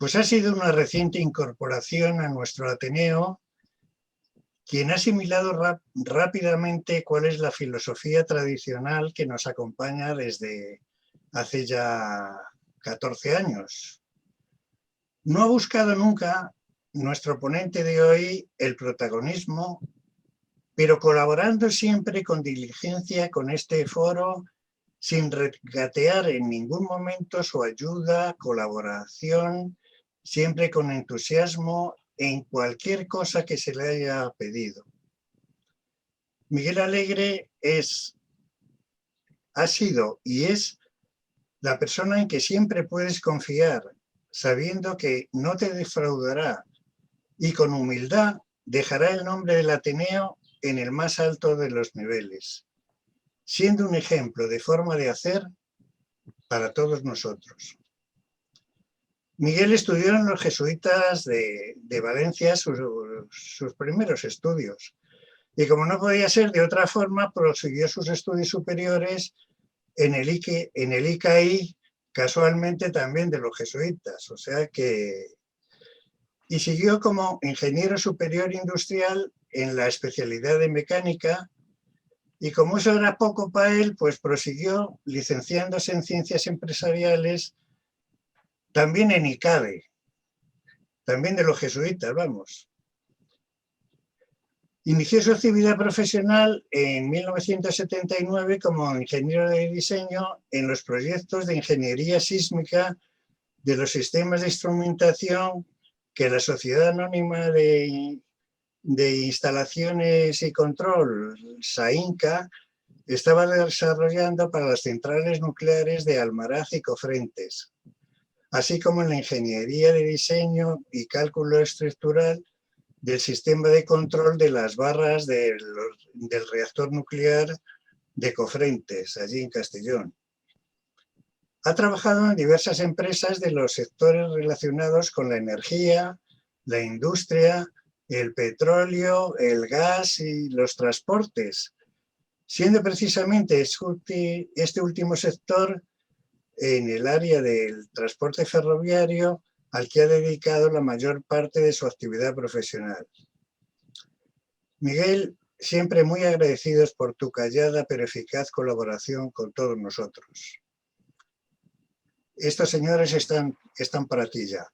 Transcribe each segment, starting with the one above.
Pues ha sido una reciente incorporación a nuestro Ateneo quien ha asimilado rápidamente cuál es la filosofía tradicional que nos acompaña desde hace ya 14 años. No ha buscado nunca nuestro ponente de hoy el protagonismo, pero colaborando siempre con diligencia con este foro, sin regatear en ningún momento su ayuda, colaboración, siempre con entusiasmo en cualquier cosa que se le haya pedido. Miguel Alegre ha sido y es la persona en que siempre puedes confiar, sabiendo que no te defraudará y con humildad dejará el nombre del Ateneo en el más alto de los niveles, siendo un ejemplo de forma de hacer para todos nosotros. Miguel estudió en los jesuitas de Valencia sus primeros estudios y como no podía ser de otra forma, prosiguió sus estudios superiores en el ICAI, casualmente también de los jesuitas, y siguió como ingeniero superior industrial en la especialidad de mecánica y como eso era poco para él, pues prosiguió licenciándose en ciencias empresariales también en ICADE, también de los jesuitas, vamos. Inició su actividad profesional en 1979 como ingeniero de diseño en los proyectos de ingeniería sísmica de los sistemas de instrumentación que la Sociedad Anónima de Instalaciones y Control, SAINCA, estaba desarrollando para las centrales nucleares de Almaraz y Cofrentes, así como en la ingeniería de diseño y cálculo estructural del sistema de control de las barras del reactor nuclear de Cofrentes, allí en Castellón. Ha trabajado en diversas empresas de los sectores relacionados con la energía, la industria, el petróleo, el gas y los transportes, siendo precisamente este último sector en el área del transporte ferroviario al que ha dedicado la mayor parte de su actividad profesional. Miguel, siempre muy agradecidos por tu callada pero eficaz colaboración con todos nosotros. Estos señores están para ti ya.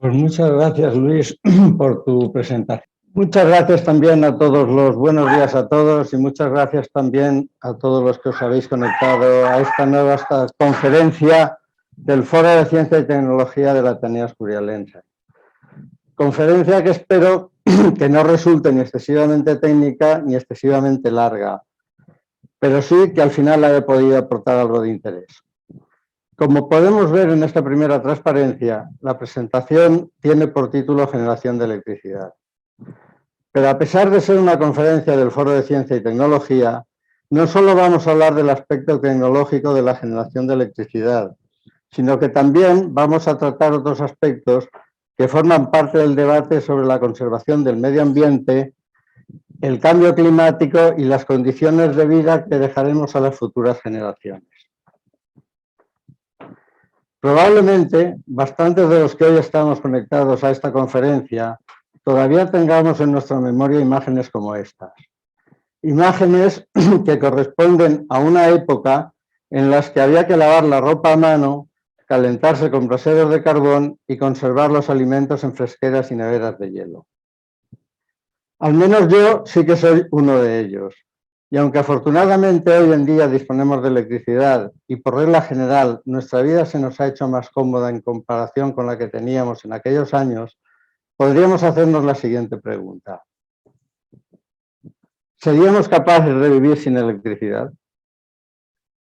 Pues muchas gracias, Luis, por tu presentación. Muchas gracias también a todos los buenos días a todos y muchas gracias también a todos los que os habéis conectado a esta conferencia del Foro de Ciencia y Tecnología del Ateneo Escurialense. Conferencia que espero que no resulte ni excesivamente técnica ni excesivamente larga, pero sí que al final haya podido aportar algo de interés. Como podemos ver en esta primera transparencia, la presentación tiene por título Generación de electricidad. Pero a pesar de ser una conferencia del Foro de Ciencia y Tecnología, no solo vamos a hablar del aspecto tecnológico de la generación de electricidad, sino que también vamos a tratar otros aspectos que forman parte del debate sobre la conservación del medio ambiente, el cambio climático y las condiciones de vida que dejaremos a las futuras generaciones. Probablemente, bastantes de los que hoy estamos conectados a esta conferencia todavía tengamos en nuestra memoria imágenes como estas. Imágenes que corresponden a una época en las que había que lavar la ropa a mano, calentarse con braseros de carbón y conservar los alimentos en fresqueras y neveras de hielo. Al menos yo sí que soy uno de ellos. Y aunque afortunadamente hoy en día disponemos de electricidad y por regla general nuestra vida se nos ha hecho más cómoda en comparación con la que teníamos en aquellos años, podríamos hacernos la siguiente pregunta. ¿Seríamos capaces de vivir sin electricidad?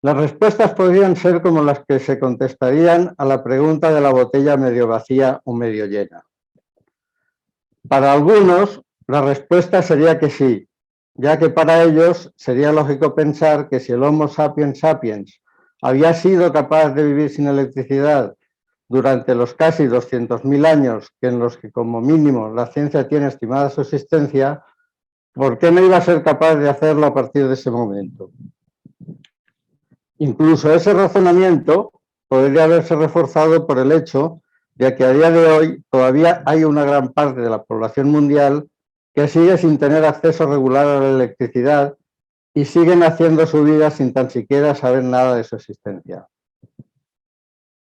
Las respuestas podrían ser como las que se contestarían a la pregunta de la botella medio vacía o medio llena. Para algunos, la respuesta sería que sí, ya que para ellos sería lógico pensar que si el Homo sapiens sapiens había sido capaz de vivir sin electricidad durante los casi 200.000 años en los que como mínimo la ciencia tiene estimada su existencia, ¿por qué no iba a ser capaz de hacerlo a partir de ese momento? Incluso ese razonamiento podría haberse reforzado por el hecho ya que a día de hoy todavía hay una gran parte de la población mundial que sigue sin tener acceso regular a la electricidad y siguen haciendo su vida sin tan siquiera saber nada de su existencia.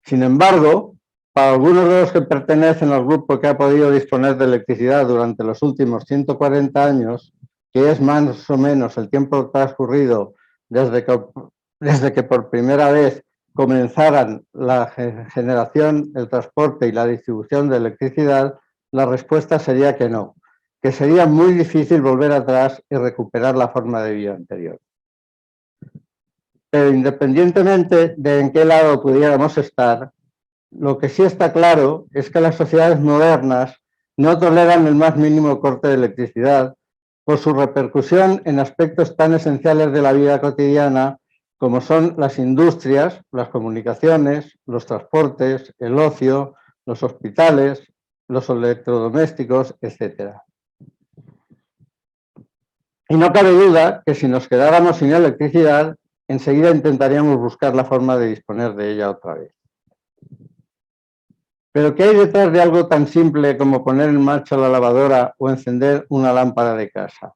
Sin embargo, para algunos de los que pertenecen al grupo que ha podido disponer de electricidad durante los últimos 140 años, que es más o menos el tiempo transcurrido desde que por primera vez comenzaran la generación, el transporte y la distribución de electricidad, la respuesta sería que no, que sería muy difícil volver atrás y recuperar la forma de vida anterior. Pero independientemente de en qué lado pudiéramos estar, lo que sí está claro es que las sociedades modernas no toleran el más mínimo corte de electricidad por su repercusión en aspectos tan esenciales de la vida cotidiana como son las industrias, las comunicaciones, los transportes, el ocio, los hospitales, los electrodomésticos, etc. Y no cabe duda que si nos quedáramos sin electricidad, enseguida intentaríamos buscar la forma de disponer de ella otra vez. Pero ¿qué hay detrás de algo tan simple como poner en marcha la lavadora o encender una lámpara de casa?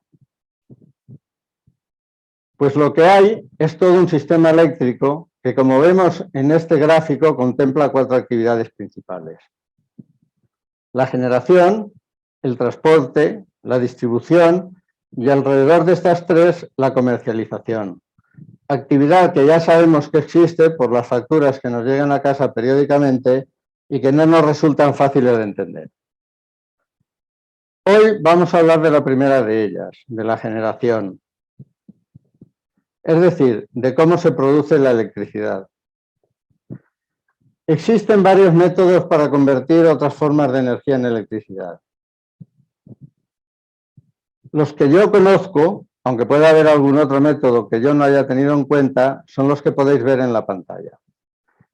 Pues lo que hay es todo un sistema eléctrico que, como vemos en este gráfico, contempla 4 actividades principales: la generación, el transporte, la distribución y, alrededor de estas 3, la comercialización. Actividad que ya sabemos que existe por las facturas que nos llegan a casa periódicamente y que no nos resultan fáciles de entender. Hoy vamos a hablar de la primera de ellas, de la generación. Es decir, de cómo se produce la electricidad. Existen varios métodos para convertir otras formas de energía en electricidad. Los que yo conozco, aunque pueda haber algún otro método que yo no haya tenido en cuenta, son los que podéis ver en la pantalla.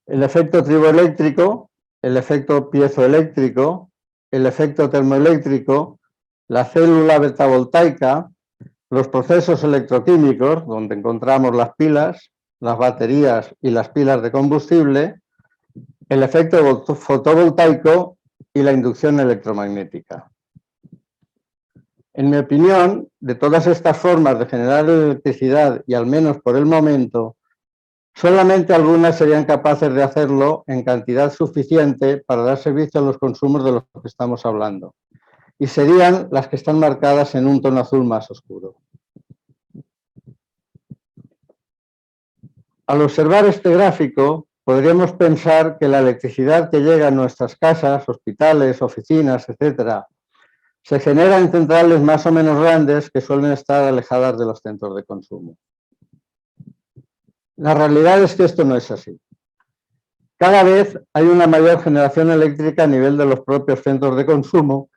El efecto triboeléctrico, el efecto piezoeléctrico, el efecto termoeléctrico, la célula betavoltaica, los procesos electroquímicos, donde encontramos las pilas, las baterías y las pilas de combustible, el efecto fotovoltaico y la inducción electromagnética. En mi opinión, de todas estas formas de generar electricidad, y al menos por el momento, solamente algunas serían capaces de hacerlo en cantidad suficiente para dar servicio a los consumos de los que estamos hablando, y serían las que están marcadas en un tono azul más oscuro. Al observar este gráfico, podríamos pensar que la electricidad que llega a nuestras casas, hospitales, oficinas, etc., se genera en centrales más o menos grandes que suelen estar alejadas de los centros de consumo. La realidad es que esto no es así. Cada vez hay una mayor generación eléctrica a nivel de los propios centros de consumo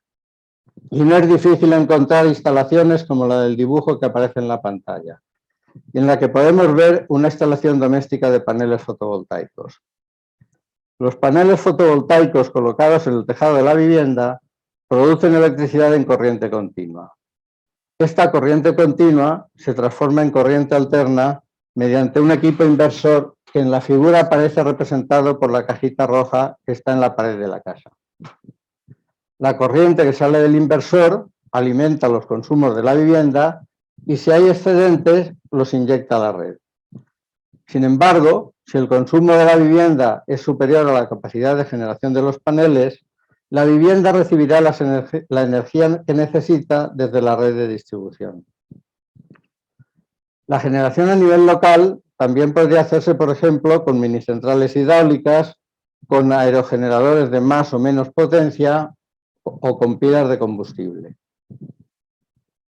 y no es difícil encontrar instalaciones como la del dibujo que aparece en la pantalla, y en la que podemos ver una instalación doméstica de paneles fotovoltaicos. Los paneles fotovoltaicos colocados en el tejado de la vivienda producen electricidad en corriente continua. Esta corriente continua se transforma en corriente alterna mediante un equipo inversor que en la figura aparece representado por la cajita roja que está en la pared de la casa. La corriente que sale del inversor alimenta los consumos de la vivienda y si hay excedentes los inyecta a la red. Sin embargo, si el consumo de la vivienda es superior a la capacidad de generación de los paneles, la vivienda recibirá la energía que necesita desde la red de distribución. La generación a nivel local también podría hacerse, por ejemplo, con minicentrales hidráulicas, con aerogeneradores de más o menos potencia o con pilas de combustible.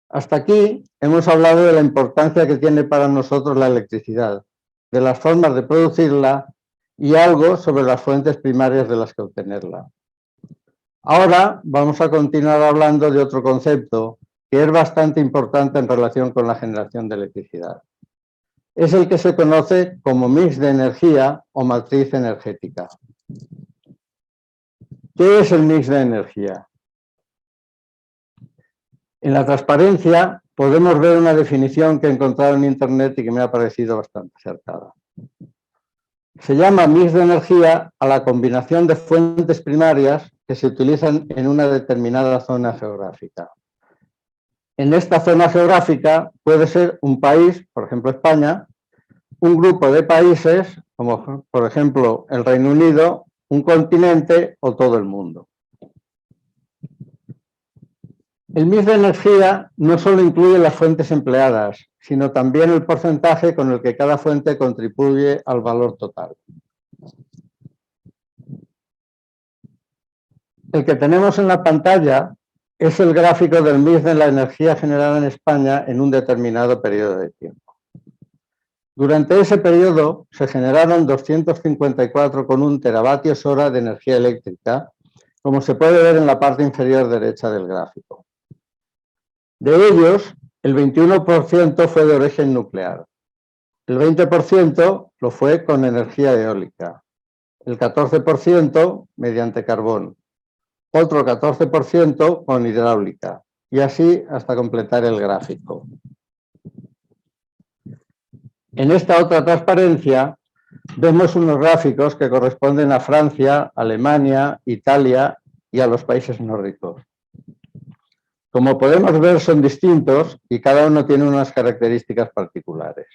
Hasta aquí hemos hablado de la importancia que tiene para nosotros la electricidad, de las formas de producirla y algo sobre las fuentes primarias de las que obtenerla. Ahora vamos a continuar hablando de otro concepto que es bastante importante en relación con la generación de electricidad. Es el que se conoce como mix de energía o matriz energética. ¿Qué es el mix de energía? En la transparencia podemos ver una definición que he encontrado en Internet y que me ha parecido bastante acertada. Se llama mix de energía a la combinación de fuentes primarias que se utilizan en una determinada zona geográfica. En esta zona geográfica puede ser un país, por ejemplo España, un grupo de países, como por ejemplo el Reino Unido, un continente o todo el mundo. El mix de energía no solo incluye las fuentes empleadas, sino también el porcentaje con el que cada fuente contribuye al valor total. El que tenemos en la pantalla es el gráfico del mix de la energía generada en España en un determinado periodo de tiempo. Durante ese periodo se generaron 254,1 teravatios hora de energía eléctrica, como se puede ver en la parte inferior derecha del gráfico. De ellos, el 21% fue de origen nuclear, el 20% lo fue con energía eólica, el 14% mediante carbón, otro 14% con hidráulica, y así hasta completar el gráfico. En esta otra transparencia vemos unos gráficos que corresponden a Francia, Alemania, Italia y a los países nórdicos. Como podemos ver, son distintos y cada uno tiene unas características particulares.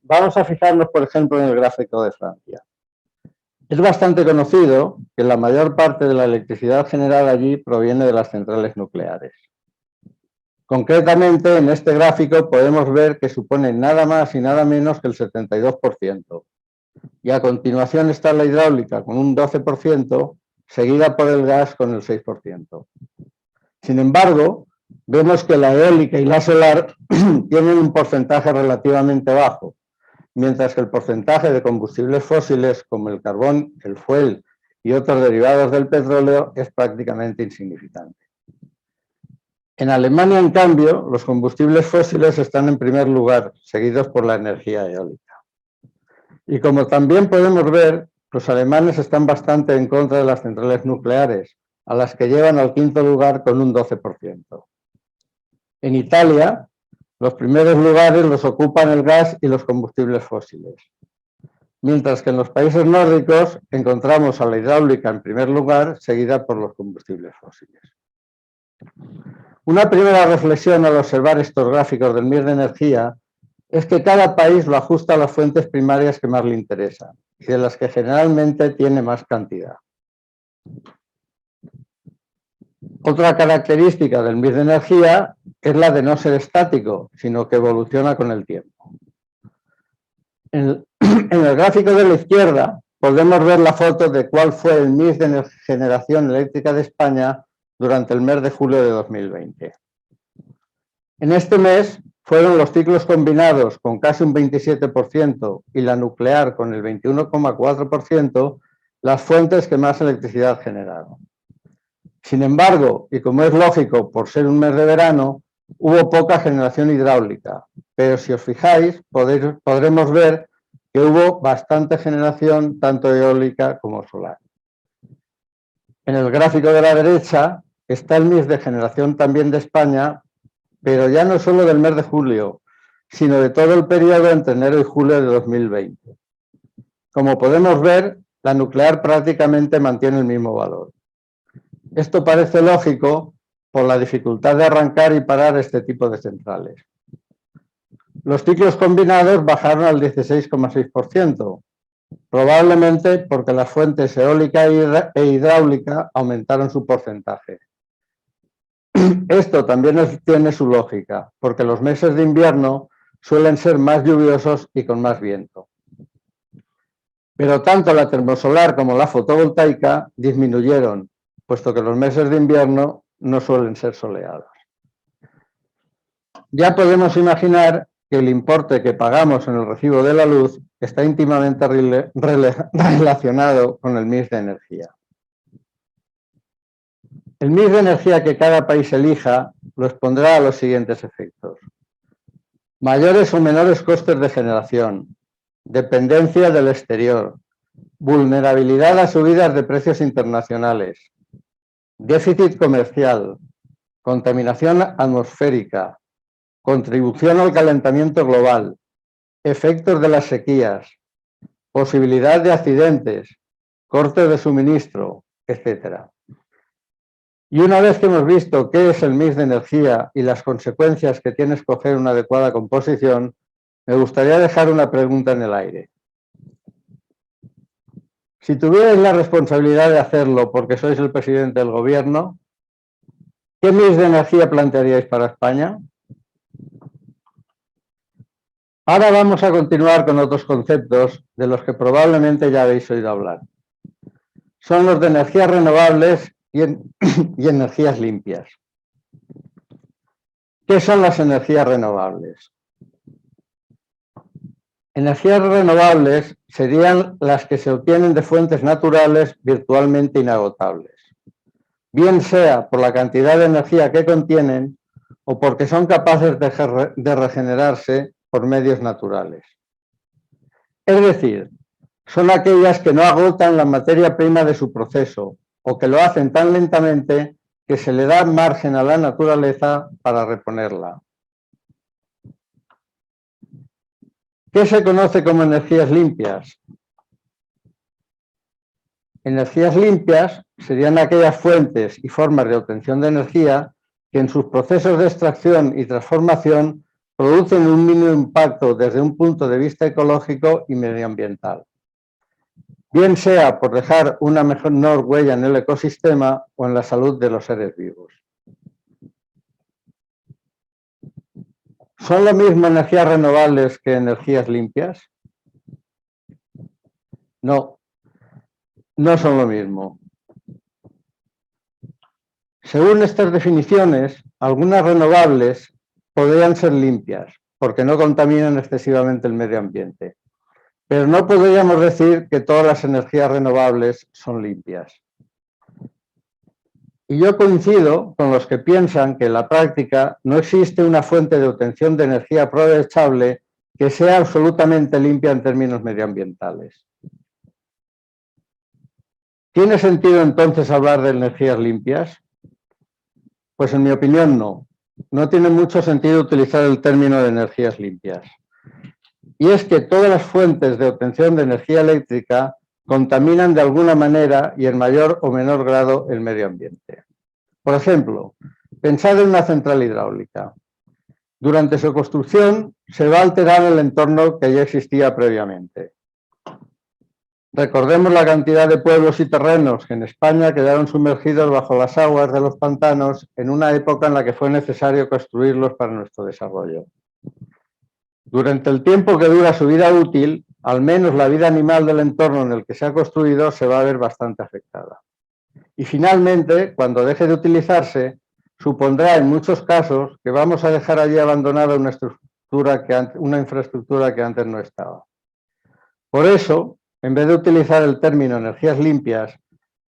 Vamos a fijarnos, por ejemplo, en el gráfico de Francia. Es bastante conocido que la mayor parte de la electricidad generada allí proviene de las centrales nucleares. Concretamente, en este gráfico podemos ver que supone nada más y nada menos que el 72%. Y a continuación está la hidráulica con un 12%, seguida por el gas con el 6%. Sin embargo, vemos que la eólica y la solar tienen un porcentaje relativamente bajo, mientras que el porcentaje de combustibles fósiles como el carbón, el fuel y otros derivados del petróleo es prácticamente insignificante. En Alemania, en cambio, los combustibles fósiles están en primer lugar, seguidos por la energía eólica. Y como también podemos ver, los alemanes están bastante en contra de las centrales nucleares, a las que llevan al quinto lugar con un 12%. En Italia, los primeros lugares los ocupan el gas y los combustibles fósiles. Mientras que en los países nórdicos encontramos a la hidráulica en primer lugar, seguida por los combustibles fósiles. Una primera reflexión al observar estos gráficos del mix de energía es que cada país lo ajusta a las fuentes primarias que más le interesan y de las que generalmente tiene más cantidad. Otra característica del mix de energía es la de no ser estático, sino que evoluciona con el tiempo. En el gráfico de la izquierda podemos ver la foto de cuál fue el mix de generación eléctrica de España durante el mes de julio de 2020. En este mes fueron los ciclos combinados con casi un 27% y la nuclear con el 21,4% las fuentes que más electricidad generaron. Sin embargo, y como es lógico por ser un mes de verano, hubo poca generación hidráulica, pero si os fijáis podremos ver que hubo bastante generación tanto eólica como solar. En el gráfico de la derecha está el mix de generación también de España, pero ya no solo del mes de julio, sino de todo el periodo entre enero y julio de 2020. Como podemos ver, la nuclear prácticamente mantiene el mismo valor. Esto parece lógico por la dificultad de arrancar y parar este tipo de centrales. Los ciclos combinados bajaron al 16,6%, probablemente porque las fuentes eólica e hidráulica aumentaron su porcentaje. Esto también tiene su lógica, porque los meses de invierno suelen ser más lluviosos y con más viento. Pero tanto la termosolar como la fotovoltaica disminuyeron, puesto que los meses de invierno no suelen ser soleados. Ya podemos imaginar que el importe que pagamos en el recibo de la luz está íntimamente relacionado con el mix de energía. El mix de energía que cada país elija lo expondrá a los siguientes efectos: mayores o menores costes de generación, dependencia del exterior, vulnerabilidad a subidas de precios internacionales, déficit comercial, contaminación atmosférica, contribución al calentamiento global, efectos de las sequías, posibilidad de accidentes, cortes de suministro, etc. Y una vez que hemos visto qué es el mix de energía y las consecuencias que tiene escoger una adecuada composición, me gustaría dejar una pregunta en el aire. Si tuvierais la responsabilidad de hacerlo porque sois el presidente del gobierno, ¿qué mix de energía plantearíais para España? Ahora vamos a continuar con otros conceptos de los que probablemente ya habéis oído hablar. Son los de energías renovables y energías limpias. ¿Qué son las energías renovables? Energías renovables serían las que se obtienen de fuentes naturales virtualmente inagotables, bien sea por la cantidad de energía que contienen o porque son capaces de regenerarse por medios naturales. Es decir, son aquellas que no agotan la materia prima de su proceso o que lo hacen tan lentamente que se le da margen a la naturaleza para reponerla. ¿Qué se conoce como energías limpias? Energías limpias serían aquellas fuentes y formas de obtención de energía que en sus procesos de extracción y transformación producen un mínimo impacto desde un punto de vista ecológico y medioambiental, bien sea por dejar una menor huella en el ecosistema o en la salud de los seres vivos. ¿Son lo mismo energías renovables que energías limpias? No, no son lo mismo. Según estas definiciones, algunas renovables podrían ser limpias, porque no contaminan excesivamente el medio ambiente. Pero no podríamos decir que todas las energías renovables son limpias. Y yo coincido con los que piensan que en la práctica no existe una fuente de obtención de energía aprovechable que sea absolutamente limpia en términos medioambientales. ¿Tiene sentido entonces hablar de energías limpias? Pues en mi opinión no. No tiene mucho sentido utilizar el término de energías limpias. Y es que todas las fuentes de obtención de energía eléctrica contaminan de alguna manera y en mayor o menor grado el medio ambiente. Por ejemplo, pensad en una central hidráulica. Durante su construcción se va a alterar el entorno que ya existía previamente. Recordemos la cantidad de pueblos y terrenos que en España quedaron sumergidos bajo las aguas de los pantanos en una época en la que fue necesario construirlos para nuestro desarrollo. Durante el tiempo que dura su vida útil, al menos la vida animal del entorno en el que se ha construido se va a ver bastante afectada. Y finalmente, cuando deje de utilizarse, supondrá en muchos casos que vamos a dejar allí abandonada una infraestructura que antes no estaba. Por eso, en vez de utilizar el término energías limpias,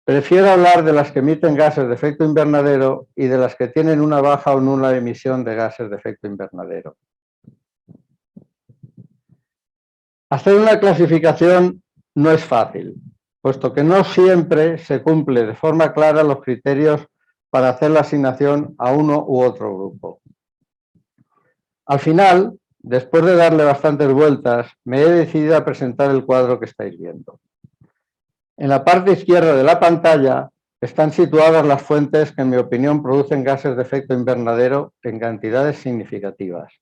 prefiero hablar de las que emiten gases de efecto invernadero y de las que tienen una baja o nula emisión de gases de efecto invernadero. Hacer una clasificación no es fácil, puesto que no siempre se cumple de forma clara los criterios para hacer la asignación a uno u otro grupo. Al final, después de darle bastantes vueltas, me he decidido a presentar el cuadro que estáis viendo. En la parte izquierda de la pantalla están situadas las fuentes que, en mi opinión, producen gases de efecto invernadero en cantidades significativas.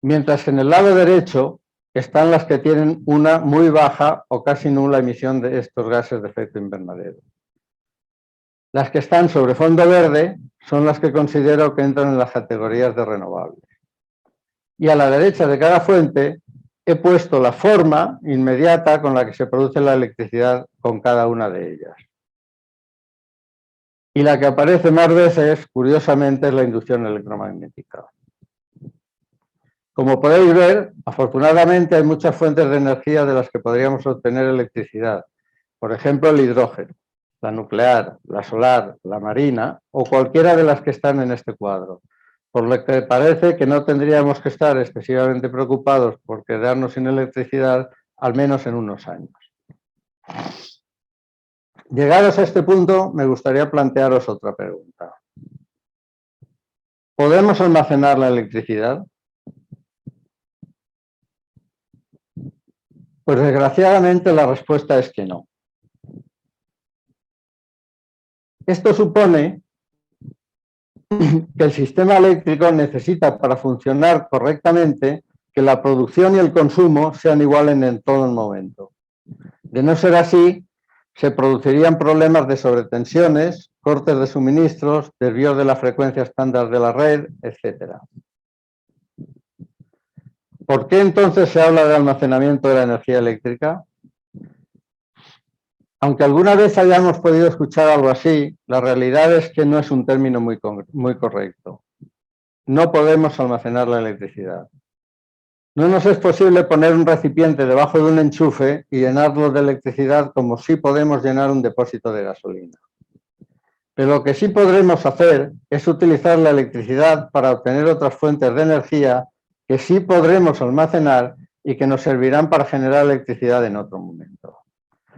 Mientras que en el lado derecho están las que tienen una muy baja o casi nula emisión de estos gases de efecto invernadero. Las que están sobre fondo verde son las que considero que entran en las categorías de renovables. Y a la derecha de cada fuente he puesto la forma inmediata con la que se produce la electricidad con cada una de ellas. Y la que aparece más veces, curiosamente, es la inducción electromagnética. Como podéis ver, afortunadamente hay muchas fuentes de energía de las que podríamos obtener electricidad. Por ejemplo, el hidrógeno, la nuclear, la solar, la marina o cualquiera de las que están en este cuadro. Por lo que parece que no tendríamos que estar excesivamente preocupados por quedarnos sin electricidad, al menos en unos años. Llegados a este punto, me gustaría plantearos otra pregunta. ¿Podemos almacenar la electricidad? Pues desgraciadamente la respuesta es que no. Esto supone que el sistema eléctrico necesita para funcionar correctamente que la producción y el consumo sean iguales en todo el momento. De no ser así, se producirían problemas de sobretensiones, cortes de suministros, desvíos de la frecuencia estándar de la red, etc. ¿Por qué entonces se habla de almacenamiento de la energía eléctrica? Aunque alguna vez hayamos podido escuchar algo así, la realidad es que no es un término muy correcto. No podemos almacenar la electricidad. No nos es posible poner un recipiente debajo de un enchufe y llenarlo de electricidad como si podemos llenar un depósito de gasolina. Pero lo que sí podremos hacer es utilizar la electricidad para obtener otras fuentes de energía que sí podremos almacenar y que nos servirán para generar electricidad en otro momento.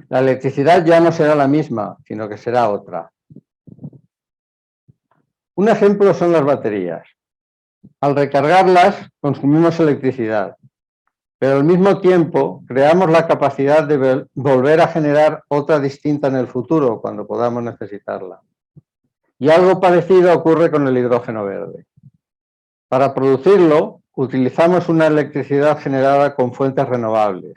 La electricidad ya no será la misma, sino que será otra. Un ejemplo son las baterías. Al recargarlas, consumimos electricidad, pero al mismo tiempo creamos la capacidad de volver a generar otra distinta en el futuro, cuando podamos necesitarla. Y algo parecido ocurre con el hidrógeno verde. Para producirlo, utilizamos una electricidad generada con fuentes renovables,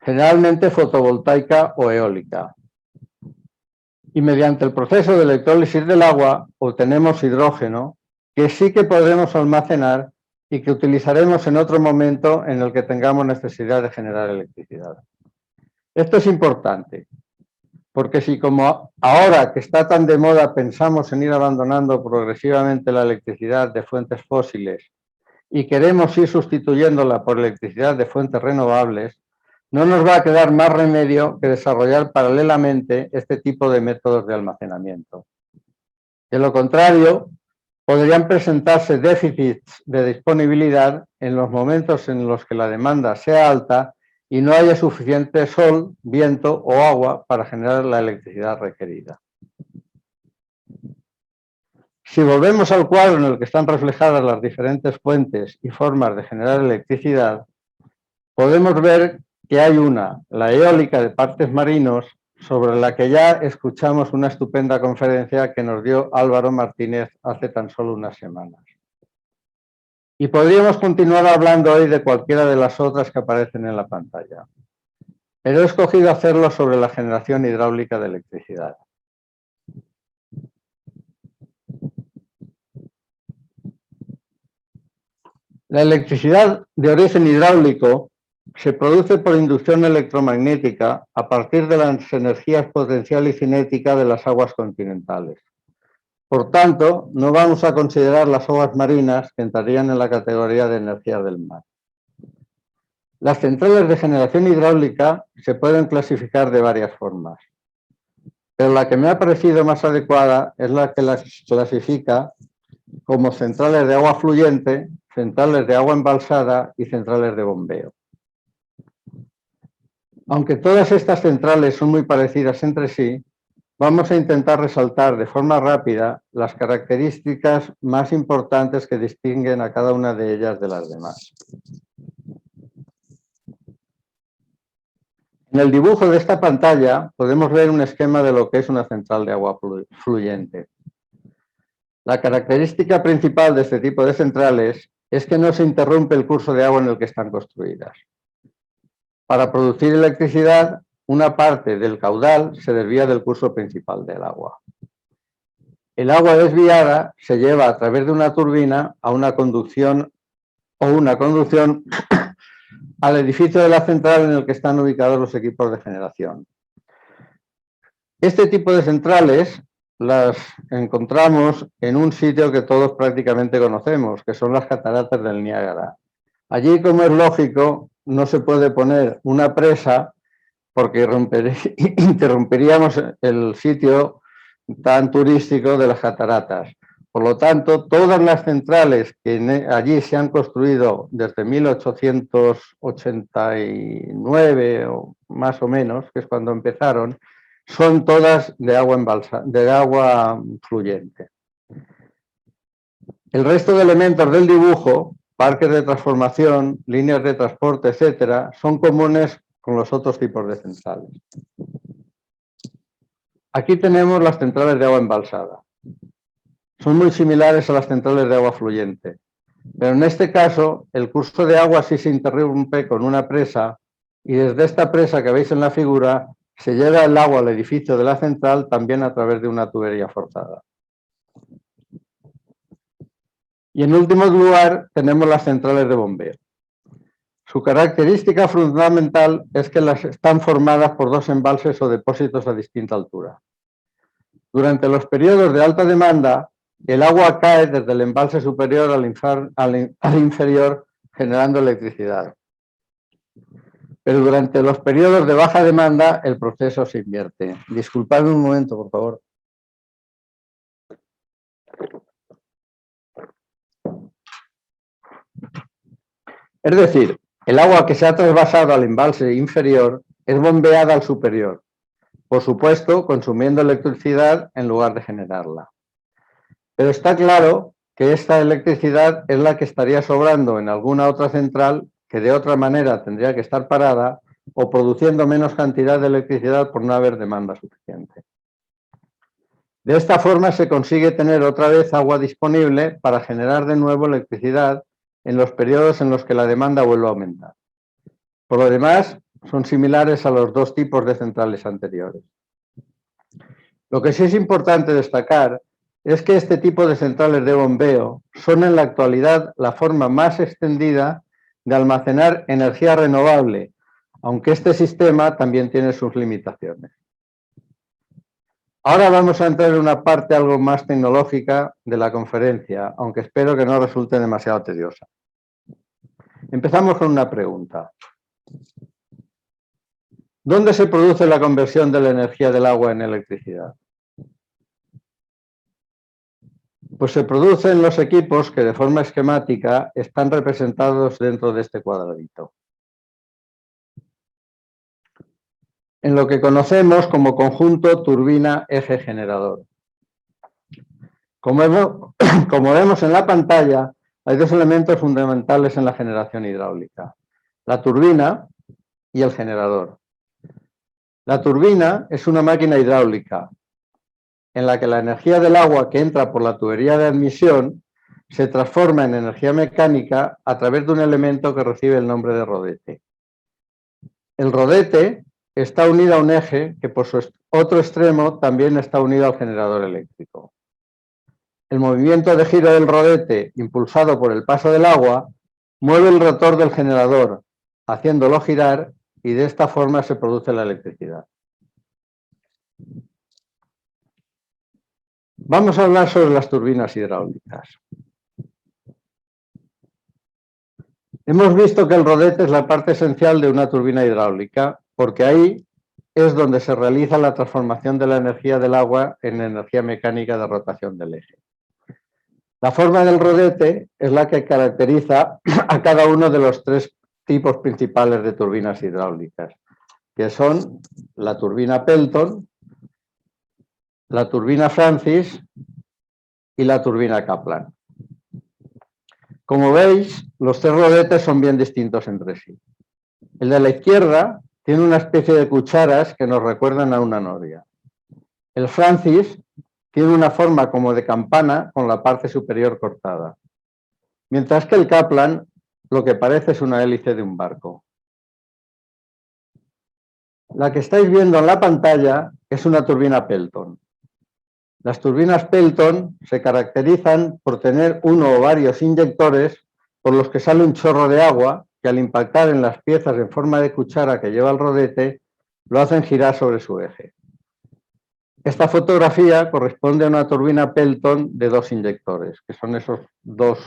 generalmente fotovoltaica o eólica. Y mediante el proceso de electrólisis del agua obtenemos hidrógeno que sí que podremos almacenar y que utilizaremos en otro momento en el que tengamos necesidad de generar electricidad. Esto es importante, porque si como ahora que está tan de moda pensamos en ir abandonando progresivamente la electricidad de fuentes fósiles y queremos ir sustituyéndola por electricidad de fuentes renovables, no nos va a quedar más remedio que desarrollar paralelamente este tipo de métodos de almacenamiento. De lo contrario, podrían presentarse déficits de disponibilidad en los momentos en los que la demanda sea alta y no haya suficiente sol, viento o agua para generar la electricidad requerida. Si volvemos al cuadro en el que están reflejadas las diferentes fuentes y formas de generar electricidad, podemos ver que hay una, la eólica de parques marinos, sobre la que ya escuchamos una estupenda conferencia que nos dio Álvaro Martínez hace tan solo unas semanas. Y podríamos continuar hablando hoy de cualquiera de las otras que aparecen en la pantalla, pero he escogido hacerlo sobre la generación hidráulica de electricidad. La electricidad de origen hidráulico se produce por inducción electromagnética a partir de las energías potencial y cinética de las aguas continentales. Por tanto, no vamos a considerar las aguas marinas, que entrarían en la categoría de energías del mar. Las centrales de generación hidráulica se pueden clasificar de varias formas, pero la que me ha parecido más adecuada es la que las clasifica como centrales de agua fluyente, centrales de agua embalsada y centrales de bombeo. Aunque todas estas centrales son muy parecidas entre sí, vamos a intentar resaltar de forma rápida las características más importantes que distinguen a cada una de ellas de las demás. En el dibujo de esta pantalla podemos ver un esquema de lo que es una central de agua fluyente. La característica principal de este tipo de centrales es que no se interrumpe el curso de agua en el que están construidas. Para producir electricidad, una parte del caudal se desvía del curso principal del agua. El agua desviada se lleva a través de una turbina a una conducción al edificio de la central en el que están ubicados los equipos de generación. Este tipo de centrales las encontramos en un sitio que todos prácticamente conocemos, que son las cataratas del Niágara. Allí, como es lógico, no se puede poner una presa porque interrumperíamos el sitio tan turístico de las cataratas. Por lo tanto, todas las centrales que allí se han construido desde 1889 o más o menos, que es cuando empezaron, son todas de agua fluyente. El resto de elementos del dibujo parques de transformación, líneas de transporte, etcétera, son comunes con los otros tipos de centrales. Aquí tenemos las centrales de agua embalsada. Son muy similares a las centrales de agua fluyente, pero en este caso el curso de agua sí se interrumpe con una presa y desde esta presa que veis en la figura se lleva el agua al edificio de la central también a través de una tubería forzada. Y en último lugar tenemos las centrales de bombeo. Su característica fundamental es que están formadas por dos embalses o depósitos a distinta altura. Durante los periodos de alta demanda, el agua cae desde el embalse superior al inferior, generando electricidad. Pero durante los periodos de baja demanda, el proceso se invierte. Disculpadme un momento, por favor. Es decir, el agua que se ha trasvasado al embalse inferior es bombeada al superior, por supuesto, consumiendo electricidad en lugar de generarla. Pero está claro que esta electricidad es la que estaría sobrando en alguna otra central que de otra manera tendría que estar parada o produciendo menos cantidad de electricidad por no haber demanda suficiente. De esta forma se consigue tener otra vez agua disponible para generar de nuevo electricidad en los periodos en los que la demanda vuelve a aumentar. Por lo demás, son similares a los dos tipos de centrales anteriores. Lo que sí es importante destacar es que este tipo de centrales de bombeo son en la actualidad la forma más extendida de almacenar energía renovable, aunque este sistema también tiene sus limitaciones. Ahora vamos a entrar en una parte algo más tecnológica de la conferencia, aunque espero que no resulte demasiado tediosa. Empezamos con una pregunta. ¿Dónde se produce la conversión de la energía del agua en electricidad? Pues se produce en los equipos que de forma esquemática están representados dentro de este cuadradito. En lo que conocemos como conjunto turbina-eje generador. Como vemos en la pantalla, hay dos elementos fundamentales en la generación hidráulica: la turbina y el generador. La turbina es una máquina hidráulica en la que la energía del agua que entra por la tubería de admisión se transforma en energía mecánica a través de un elemento que recibe el nombre de rodete. El rodete está unido a un eje que por su otro extremo también está unido al generador eléctrico. El movimiento de giro del rodete, impulsado por el paso del agua, mueve el rotor del generador, haciéndolo girar, y de esta forma se produce la electricidad. Vamos a hablar sobre las turbinas hidráulicas. Hemos visto que el rodete es la parte esencial de una turbina hidráulica, porque ahí es donde se realiza la transformación de la energía del agua en energía mecánica de rotación del eje. La forma del rodete es la que caracteriza a cada uno de los tres tipos principales de turbinas hidráulicas, que son la turbina Pelton, la turbina Francis y la turbina Kaplan. Como veis, los tres rodetes son bien distintos entre sí. El de la izquierda tiene una especie de cucharas que nos recuerdan a una noria. El Francis tiene una forma como de campana con la parte superior cortada, mientras que el Kaplan lo que parece es una hélice de un barco. La que estáis viendo en la pantalla es una turbina Pelton. Las turbinas Pelton se caracterizan por tener uno o varios inyectores por los que sale un chorro de agua que al impactar en las piezas en forma de cuchara que lleva el rodete lo hacen girar sobre su eje. Esta fotografía corresponde a una turbina Pelton de dos inyectores, que son esos dos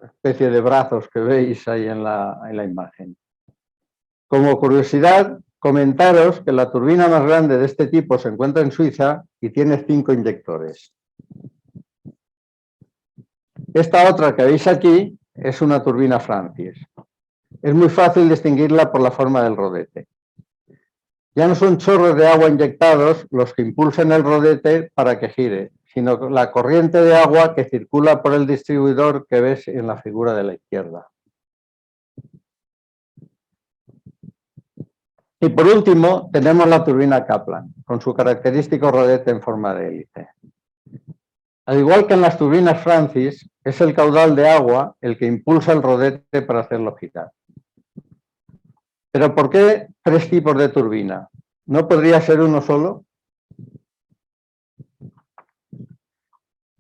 especies de brazos que veis ahí en la imagen. Como curiosidad, comentaros que la turbina más grande de este tipo se encuentra en Suiza y tiene 5 inyectores. Esta otra que veis aquí es una turbina Francis. Es muy fácil distinguirla por la forma del rodete. Ya no son chorros de agua inyectados los que impulsan el rodete para que gire, sino la corriente de agua que circula por el distribuidor que ves en la figura de la izquierda. Y por último, tenemos la turbina Kaplan, con su característico rodete en forma de hélice. Al igual que en las turbinas Francis, es el caudal de agua el que impulsa el rodete para hacerlo girar. ¿Pero por qué 3 tipos de turbina? ¿No podría ser uno solo?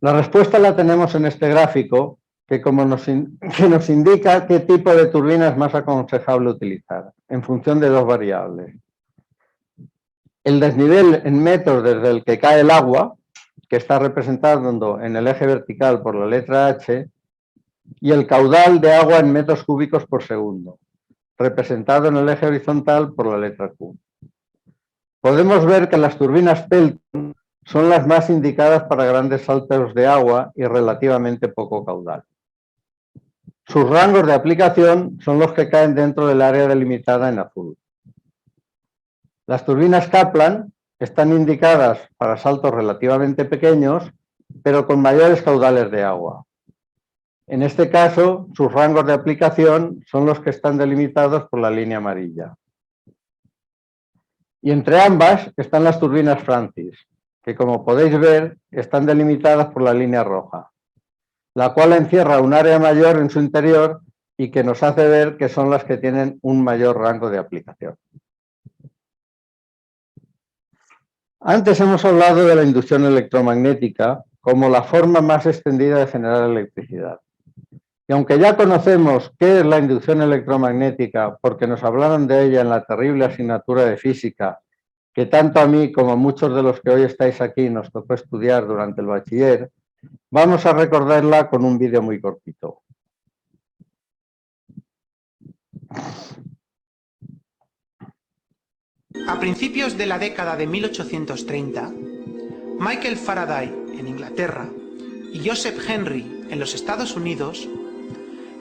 La respuesta la tenemos en este gráfico, que nos indica qué tipo de turbina es más aconsejable utilizar, en función de 2 variables. El desnivel en metros desde el que cae el agua, que está representado en el eje vertical por la letra H, y el caudal de agua en metros cúbicos por segundo, representado en el eje horizontal por la letra Q. Podemos ver que las turbinas Pelton son las más indicadas para grandes saltos de agua y relativamente poco caudal. Sus rangos de aplicación son los que caen dentro del área delimitada en azul. Las turbinas Kaplan están indicadas para saltos relativamente pequeños, pero con mayores caudales de agua. En este caso, sus rangos de aplicación son los que están delimitados por la línea amarilla. Y entre ambas están las turbinas Francis, que como podéis ver están delimitadas por la línea roja, la cual encierra un área mayor en su interior y que nos hace ver que son las que tienen un mayor rango de aplicación. Antes hemos hablado de la inducción electromagnética como la forma más extendida de generar electricidad. Y aunque ya conocemos qué es la inducción electromagnética porque nos hablaron de ella en la terrible asignatura de física, que tanto a mí como a muchos de los que hoy estáis aquí nos tocó estudiar durante el bachiller, vamos a recordarla con un vídeo muy cortito. A principios de la década de 1830, Michael Faraday en Inglaterra y Joseph Henry en los Estados Unidos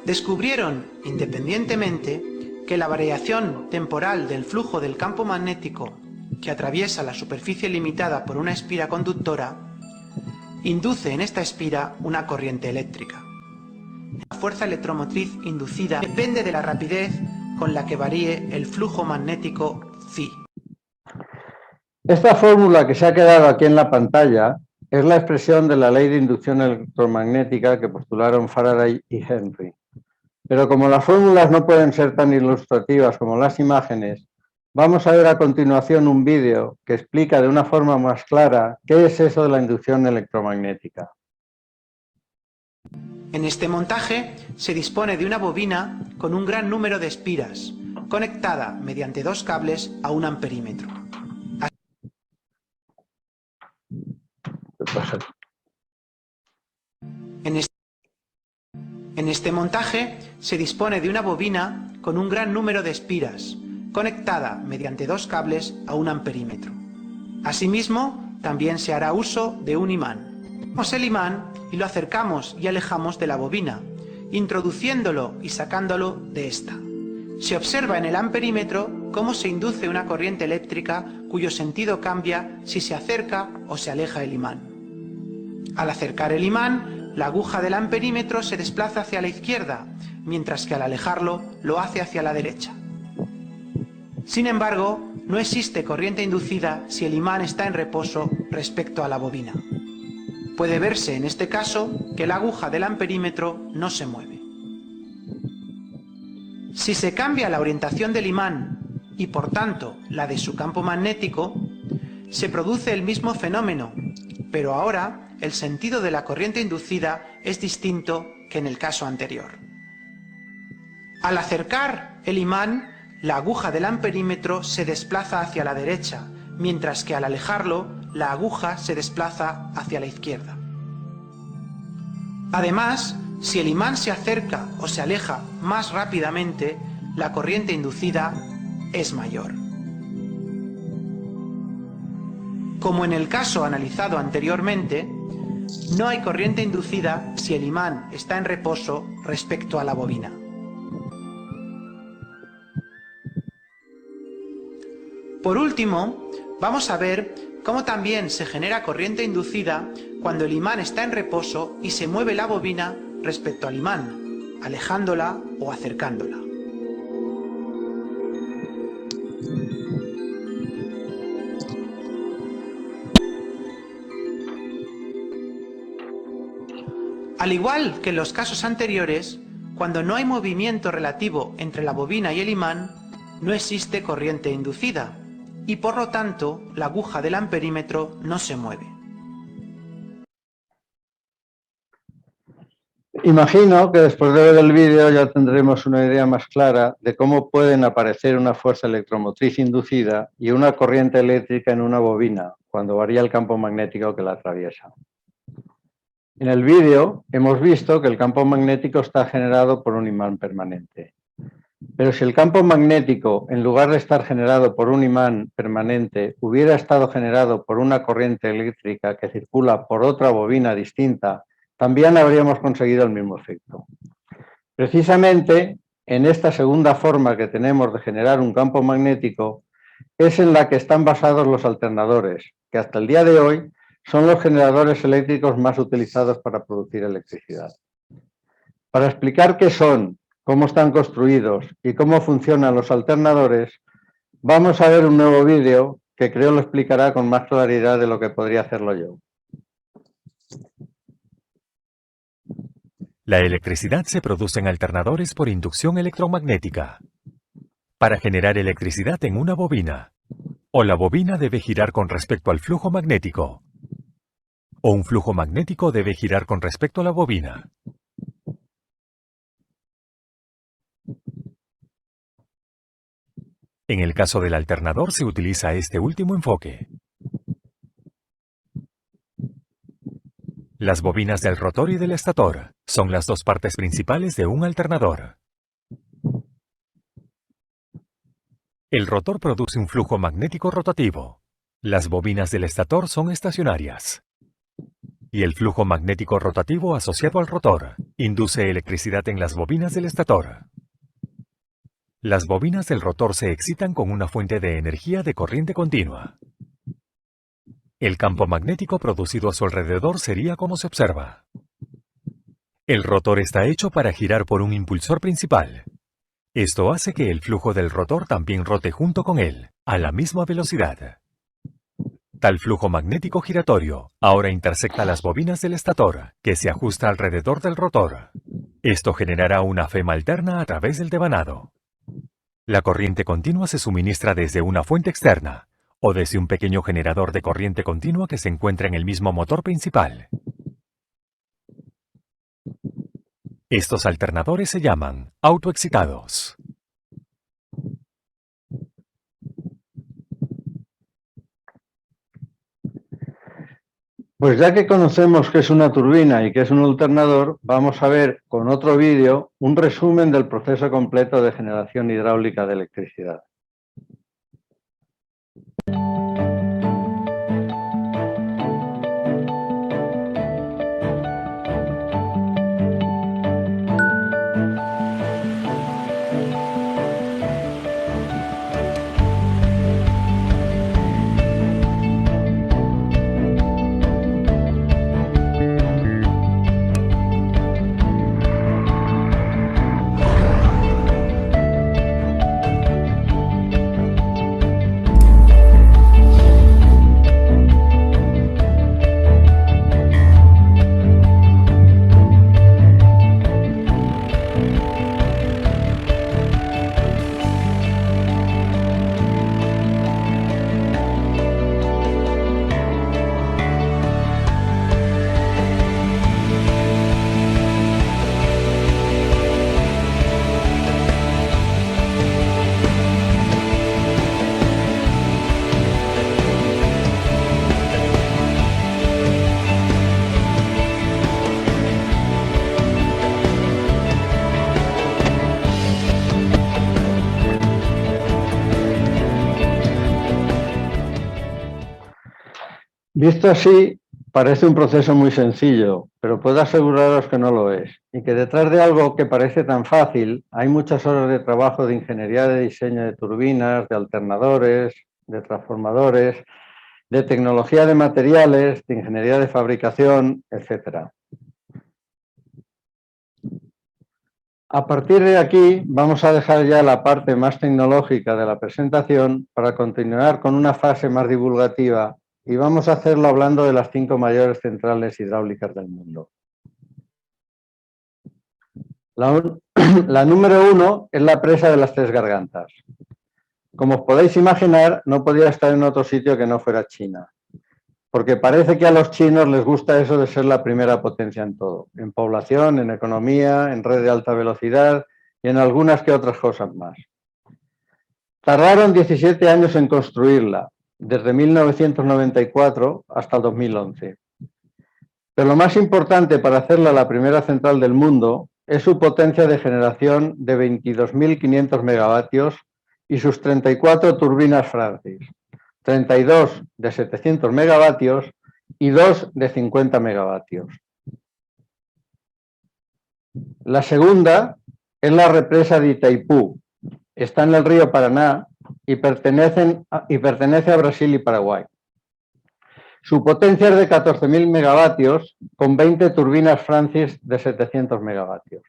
descubrieron independientemente que la variación temporal del flujo del campo magnético que atraviesa la superficie limitada por una espira conductora induce en esta espira una corriente eléctrica. La fuerza electromotriz inducida depende de la rapidez con la que varíe el flujo magnético phi. Esta fórmula que se ha quedado aquí en la pantalla es la expresión de la ley de inducción electromagnética que postularon Faraday y Henry. Pero como las fórmulas no pueden ser tan ilustrativas como las imágenes, vamos a ver a continuación un vídeo que explica de una forma más clara qué es eso de la inducción electromagnética. En este montaje se dispone de una bobina con un gran número de espiras, conectada mediante 2 cables a un amperímetro. En este montaje se dispone de una bobina con un gran número de espiras, conectada mediante 2 cables a un amperímetro. Asimismo, también se hará uso de un imán. Tomamos el imán y lo acercamos y alejamos de la bobina, introduciéndolo y sacándolo de esta. Se observa en el amperímetro cómo se induce una corriente eléctrica cuyo sentido cambia si se acerca o se aleja el imán. Al acercar el imán, la aguja del amperímetro se desplaza hacia la izquierda, mientras que al alejarlo lo hace hacia la derecha. Sin embargo, no existe corriente inducida si el imán está en reposo respecto a la bobina. Puede verse en este caso que la aguja del amperímetro no se mueve. Si se cambia la orientación del imán y por tanto la de su campo magnético, se produce el mismo fenómeno, pero ahora el sentido de la corriente inducida es distinto que en el caso anterior. Al acercar el imán, la aguja del amperímetro se desplaza hacia la derecha, mientras que al alejarlo, la aguja se desplaza hacia la izquierda. Además, si el imán se acerca o se aleja más rápidamente, la corriente inducida es mayor. Como en el caso analizado anteriormente, no hay corriente inducida si el imán está en reposo respecto a la bobina. Por último, vamos a ver cómo también se genera corriente inducida cuando el imán está en reposo y se mueve la bobina respecto al imán, alejándola o acercándola. Al igual que en los casos anteriores, cuando no hay movimiento relativo entre la bobina y el imán, no existe corriente inducida y por lo tanto la aguja del amperímetro no se mueve. Imagino que después de ver el vídeo ya tendremos una idea más clara de cómo pueden aparecer una fuerza electromotriz inducida y una corriente eléctrica en una bobina cuando varía el campo magnético que la atraviesa. En el vídeo hemos visto que el campo magnético está generado por un imán permanente. Pero si el campo magnético, en lugar de estar generado por un imán permanente, hubiera estado generado por una corriente eléctrica que circula por otra bobina distinta, también habríamos conseguido el mismo efecto. Precisamente, en esta segunda forma que tenemos de generar un campo magnético, es en la que están basados los alternadores, que hasta el día de hoy son los generadores eléctricos más utilizados para producir electricidad. Para explicar qué son, cómo están construidos y cómo funcionan los alternadores, vamos a ver un nuevo vídeo que creo lo explicará con más claridad de lo que podría hacerlo yo. La electricidad se produce en alternadores por inducción electromagnética. Para generar electricidad en una bobina, o la bobina debe girar con respecto al flujo magnético, o un flujo magnético debe girar con respecto a la bobina. En el caso del alternador se utiliza este último enfoque. Las bobinas del rotor y del estator son las dos partes principales de un alternador. El rotor produce un flujo magnético rotativo. Las bobinas del estator son estacionarias. Y el flujo magnético rotativo asociado al rotor induce electricidad en las bobinas del estator. Las bobinas del rotor se excitan con una fuente de energía de corriente continua. El campo magnético producido a su alrededor sería como se observa. El rotor está hecho para girar por un impulsor principal. Esto hace que el flujo del rotor también rote junto con él, a la misma velocidad. Tal flujo magnético giratorio ahora intersecta las bobinas del estator, que se ajusta alrededor del rotor. Esto generará una fema alterna a través del devanado. La corriente continua se suministra desde una fuente externa, o desde un pequeño generador de corriente continua que se encuentra en el mismo motor principal. Estos alternadores se llaman autoexcitados. Pues ya que conocemos qué es una turbina y qué es un alternador, vamos a ver con otro vídeo un resumen del proceso completo de generación hidráulica de electricidad. Visto así, parece un proceso muy sencillo, pero puedo aseguraros que no lo es, y que detrás de algo que parece tan fácil hay muchas horas de trabajo de ingeniería de diseño de turbinas, de alternadores, de transformadores de tecnología de materiales, de ingeniería de fabricación, etc. A partir de aquí vamos a dejar ya la parte más tecnológica de la presentación para continuar con una fase más divulgativa y vamos a hacerlo hablando de las 5 mayores centrales hidráulicas del mundo. La número 1 es la presa de las Tres Gargantas. Como os podéis imaginar, no podía estar en otro sitio que no fuera China, porque parece que a los chinos les gusta eso de ser la primera potencia en todo, en población, en economía, en red de alta velocidad y en algunas que otras cosas más. Tardaron 17 años en construirla, desde 1994 hasta el 2011. Pero lo más importante para hacerla la primera central del mundo es su potencia de generación de 22.500 megavatios y sus 34 turbinas Francis, 32 de 700 megavatios y 2 de 50 megavatios. La segunda es la represa de Itaipú. Está en el río Paraná y pertenece a Brasil y Paraguay. Su potencia es de 14.000 megavatios con 20 turbinas Francis de 700 megavatios.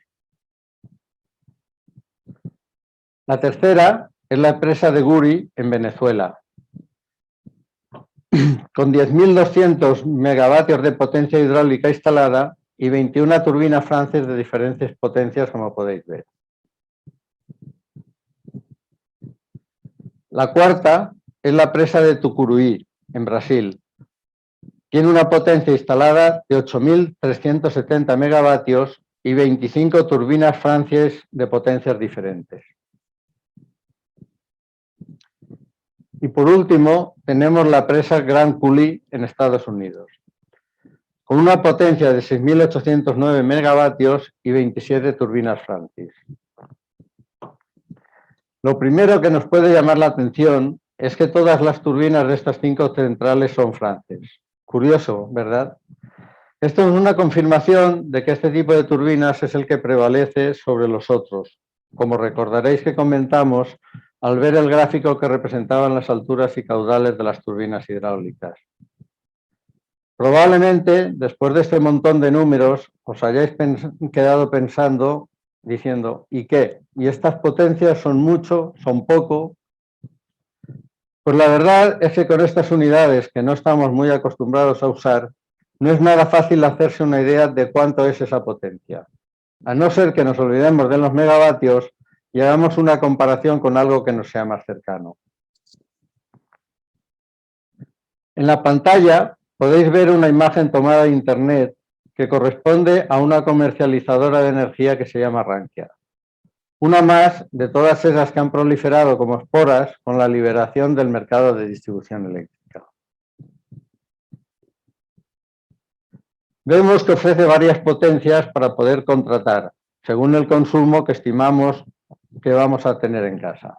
La tercera es la presa de Guri en Venezuela, con 10.200 megavatios de potencia hidráulica instalada y 21 turbinas Francis de diferentes potencias, como podéis ver. La cuarta es la presa de Tucuruí, en Brasil. Tiene una potencia instalada de 8.370 megavatios y 25 turbinas Francis de potencias diferentes. Y por último, tenemos la presa Grand Coulee en Estados Unidos, con una potencia de 6.809 megavatios y 27 turbinas Francis. Lo primero que nos puede llamar la atención es que todas las turbinas de estas 5 centrales son Francis. Curioso, ¿verdad? Esto es una confirmación de que este tipo de turbinas es el que prevalece sobre los otros, como recordaréis que comentamos al ver el gráfico que representaban las alturas y caudales de las turbinas hidráulicas. Probablemente, después de este montón de números, os hayáis quedado pensando, diciendo, ¿y qué? ¿Y estas potencias son mucho? ¿Son poco? Pues la verdad es que con estas unidades que no estamos muy acostumbrados a usar, no es nada fácil hacerse una idea de cuánto es esa potencia. A no ser que nos olvidemos de los megavatios y hagamos una comparación con algo que nos sea más cercano. En la pantalla podéis ver una imagen tomada de internet que corresponde a una comercializadora de energía que se llama Rankia. Una más de todas esas que han proliferado como esporas con la liberación del mercado de distribución eléctrica. Vemos que ofrece varias potencias para poder contratar, según el consumo que estimamos que vamos a tener en casa.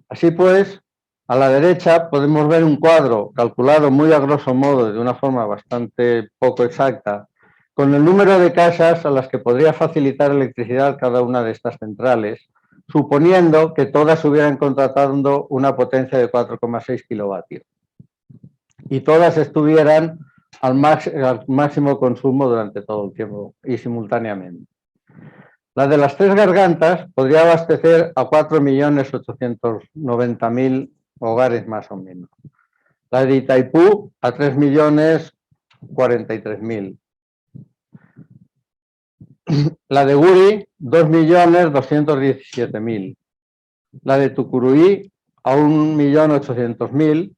Así pues, a la derecha podemos ver un cuadro calculado muy a grosso modo, de una forma bastante poco exacta, con el número de casas a las que podría facilitar electricidad cada una de estas centrales, suponiendo que todas estuvieran contratando una potencia de 4,6 kilovatios y todas estuvieran al máximo consumo durante todo el tiempo y simultáneamente. La de las Tres Gargantas podría abastecer a 4.890.000 hogares más o menos. La de Itaipú a 3.043.000. La de Guri, 2.217.000. La de Tucuruí a 1.800.000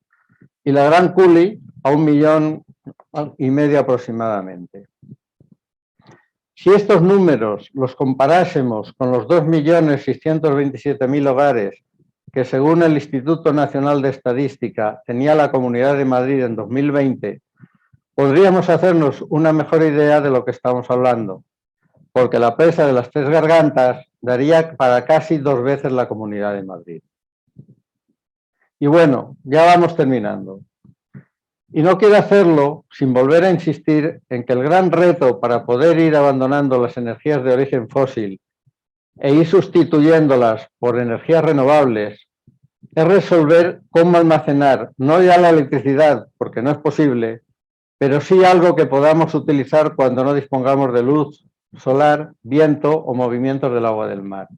y la Grand Coulee a 1,5 millones aproximadamente. Si estos números los comparásemos con los 2.627.000 hogares que según el Instituto Nacional de Estadística tenía la Comunidad de Madrid en 2020, podríamos hacernos una mejor idea de lo que estamos hablando, porque la presa de las Tres Gargantas daría para casi 2 veces la Comunidad de Madrid. Y bueno, ya vamos terminando. Y no quiero hacerlo sin volver a insistir en que el gran reto para poder ir abandonando las energías de origen fósil e ir sustituyéndolas por energías renovables es resolver cómo almacenar no ya la electricidad, porque no es posible, pero sí algo que podamos utilizar cuando no dispongamos de luz solar, viento o movimientos del agua del mar.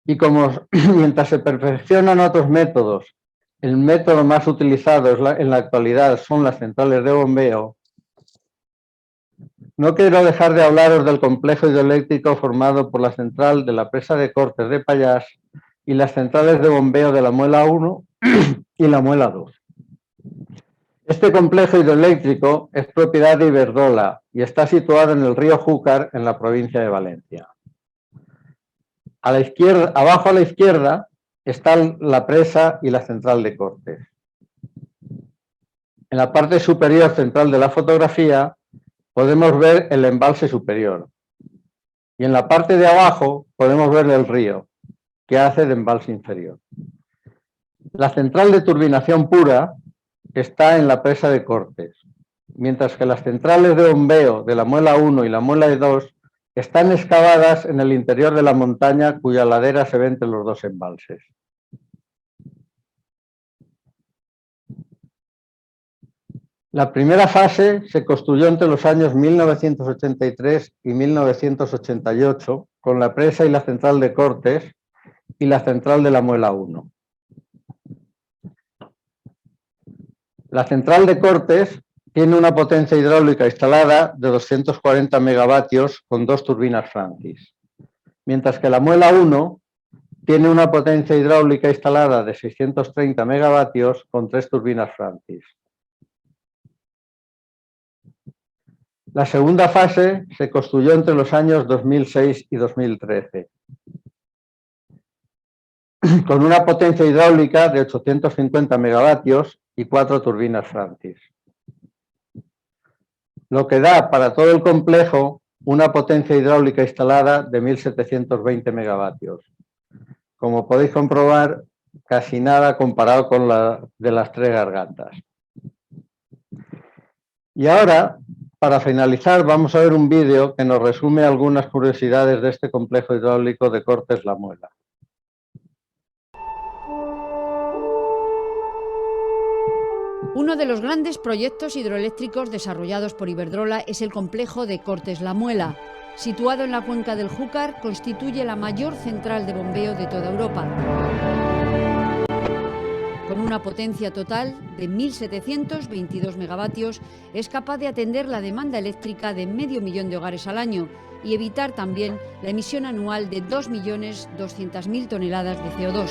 Y como mientras se perfeccionan otros métodos, el método más utilizado en la actualidad son las centrales de bombeo, no quiero dejar de hablaros del complejo hidroeléctrico formado por la central de la presa de Cortes de Pallars y las centrales de bombeo de la Muela 1 y la Muela 2. Este complejo hidroeléctrico es propiedad de Iberdrola y está situado en el río Júcar, en la provincia de Valencia. A la izquierda, abajo a la izquierda está la presa y la central de Cortes. En la parte superior central de la fotografía podemos ver el embalse superior y en la parte de abajo podemos ver el río, que hace de embalse inferior. La central de turbinación pura está en la presa de Cortes, mientras que las centrales de bombeo de la Muela 1 y la Muela 2 están excavadas en el interior de la montaña cuya ladera se ve entre los dos embalses. La primera fase se construyó entre los años 1983 y 1988 con la presa y la central de Cortes y la central de la Muela 1. La central de Cortes tiene una potencia hidráulica instalada de 240 megavatios con 2 turbinas Francis, mientras que la Muela 1 tiene una potencia hidráulica instalada de 630 megavatios con 3 turbinas Francis. La segunda fase se construyó entre los años 2006 y 2013, con una potencia hidráulica de 850 megavatios y 4 turbinas Francis, lo que da para todo el complejo una potencia hidráulica instalada de 1.720 megavatios. Como podéis comprobar, casi nada comparado con la de las 3 gargantas. Y ahora, para finalizar, vamos a ver un vídeo que nos resume algunas curiosidades de este complejo hidráulico de Cortes La Muela. Uno de los grandes proyectos hidroeléctricos desarrollados por Iberdrola es el complejo de Cortes La Muela. Situado en la cuenca del Júcar, constituye la mayor central de bombeo de toda Europa. Con una potencia total de 1.722 megavatios, es capaz de atender la demanda eléctrica de 500.000 de hogares al año y evitar también la emisión anual de 2.200.000 toneladas de CO2.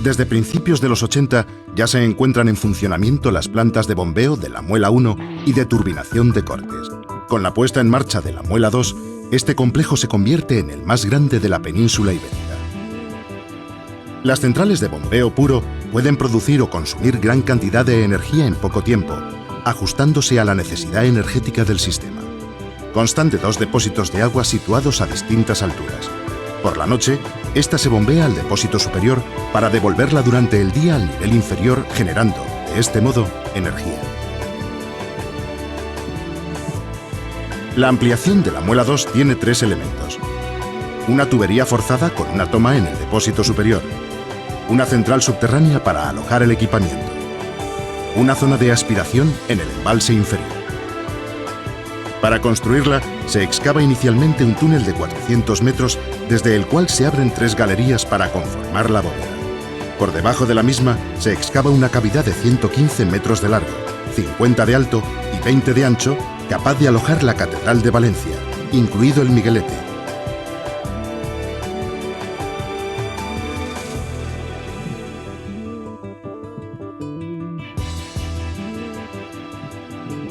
Desde principios de los 80 ya se encuentran en funcionamiento las plantas de bombeo de la Muela 1 y de turbinación de Cortes. Con la puesta en marcha de la Muela 2, este complejo se convierte en el más grande de la península ibérica. Las centrales de bombeo puro pueden producir o consumir gran cantidad de energía en poco tiempo, ajustándose a la necesidad energética del sistema. Constan de 2 depósitos de agua situados a distintas alturas. Por la noche, esta se bombea al depósito superior para devolverla durante el día al nivel inferior, generando, de este modo, energía. La ampliación de la Muela 2 tiene 3 elementos. Una tubería forzada con una toma en el depósito superior, una central subterránea para alojar el equipamiento, una zona de aspiración en el embalse inferior. Para construirla, se excava inicialmente un túnel de 400 metros desde el cual se abren 3 galerías para conformar la bóveda. Por debajo de la misma se excava una cavidad de 115 metros de largo, 50 de alto y 20 de ancho, capaz de alojar la Catedral de Valencia, incluido el Miguelete.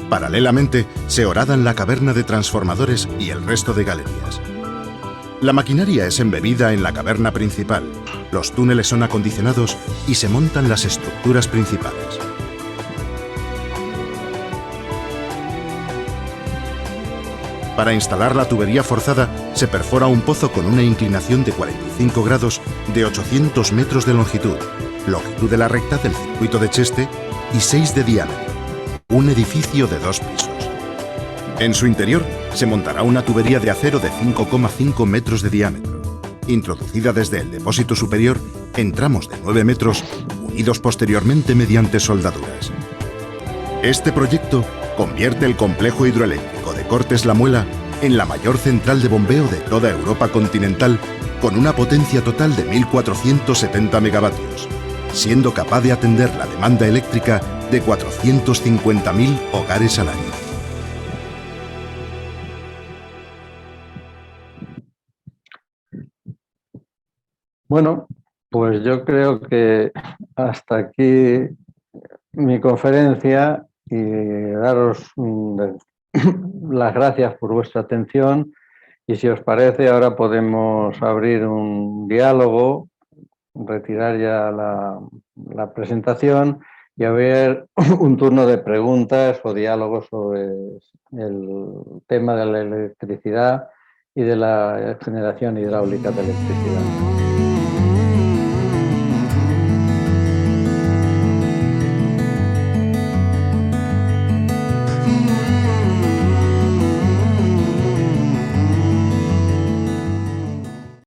Paralelamente, se horadan la caverna de transformadores y el resto de galerías. La maquinaria es embebida en la caverna principal, los túneles son acondicionados y se montan las estructuras principales. Para instalar la tubería forzada, se perfora un pozo con una inclinación de 45 grados de 800 metros de longitud de la recta del circuito de Cheste y 6 de diámetro. Un edificio de 2 pisos. En su interior se montará una tubería de acero de 5,5 metros de diámetro, introducida desde el depósito superior en tramos de 9 metros, unidos posteriormente mediante soldaduras. Este proyecto convierte el complejo hidroeléctrico de Cortes La Muela en la mayor central de bombeo de toda Europa continental, con una potencia total de 1.470 megavatios, siendo capaz de atender la demanda eléctrica de 450.000 hogares al año. Bueno, pues yo creo que hasta aquí mi conferencia y daros las gracias por vuestra atención y si os parece ahora podemos abrir un diálogo, retirar ya la presentación y haber un turno de preguntas o diálogos sobre el tema de la electricidad y de la generación hidráulica de electricidad.